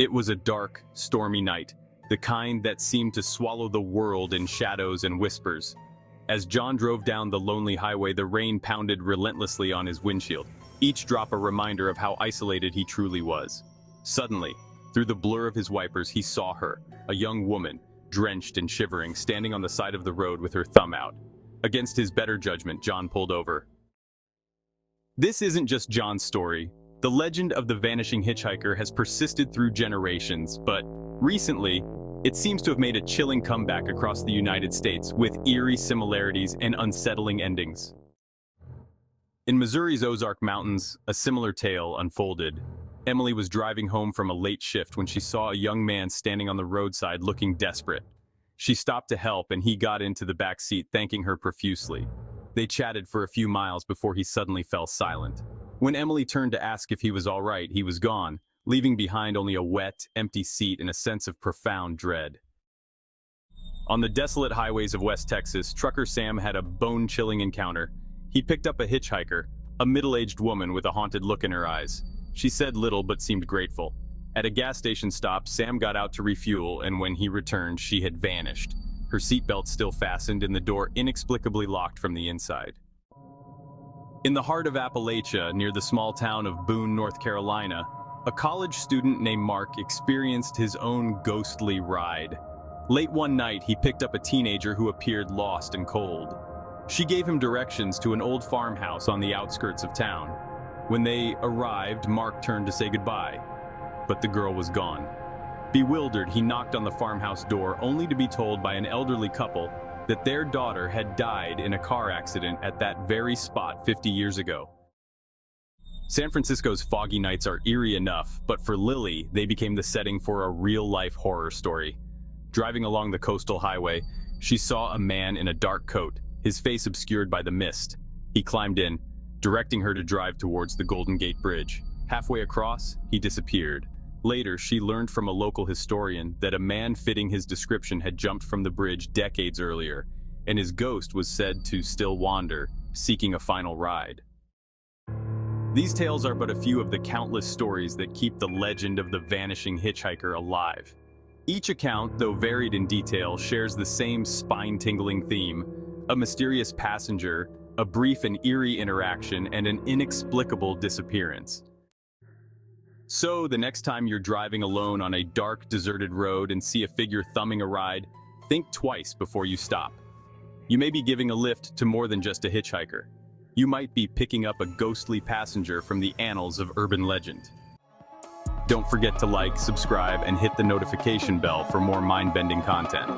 It was a dark, stormy night, the kind that seemed to swallow the world in shadows and whispers. As John drove down the lonely highway, the rain pounded relentlessly on his windshield, each drop a reminder of how isolated he truly was. Suddenly, through the blur of his wipers, he saw her, a young woman, drenched and shivering, standing on the side of the road with her thumb out. Against his better judgment, John pulled over. This isn't just John's story. The legend of the vanishing hitchhiker has persisted through generations, but recently, it seems to have made a chilling comeback across the United States, with eerie similarities and unsettling endings. In Missouri's Ozark Mountains, a similar tale unfolded. Emily was driving home from a late shift when she saw a young man standing on the roadside looking desperate. She stopped to help, and he got into the back seat, thanking her profusely. They chatted for a few miles before he suddenly fell silent. When Emily turned to ask if he was all right, he was gone, leaving behind only a wet, empty seat and a sense of profound dread. On the desolate highways of West Texas, trucker Sam had a bone-chilling encounter. He picked up a hitchhiker, a middle-aged woman with a haunted look in her eyes. She said little but seemed grateful. At a gas station stop, Sam got out to refuel, and when he returned, she had vanished. Her seatbelt still fastened and the door inexplicably locked from the inside. In the heart of Appalachia, near the small town of Boone, North Carolina, a college student named Mark experienced his own ghostly ride. Late one night, he picked up a teenager who appeared lost and cold. She gave him directions to an old farmhouse on the outskirts of town. When they arrived, Mark turned to say goodbye, but the girl was gone. Bewildered, he knocked on the farmhouse door, only to be told by an elderly couple that their daughter had died in a car accident at that very spot 50 years ago. San Francisco's foggy nights are eerie enough, but for Lily, they became the setting for a real-life horror story. Driving along the coastal highway, she saw a man in a dark coat, his face obscured by the mist. He climbed in, directing her to drive towards the Golden Gate Bridge. Halfway across, he disappeared. Later, she learned from a local historian that a man fitting his description had jumped from the bridge decades earlier, and his ghost was said to still wander, seeking a final ride. These tales are but a few of the countless stories that keep the legend of the vanishing hitchhiker alive. Each account, though varied in detail, shares the same spine-tingling theme: a mysterious passenger, a brief and eerie interaction, and an inexplicable disappearance. So, the next time you're driving alone on a dark, deserted road and see a figure thumbing a ride, think twice before you stop. You may be giving a lift to more than just a hitchhiker. You might be picking up a ghostly passenger from the annals of urban legend. Don't forget to like, subscribe, and hit the notification bell for more mind-bending content.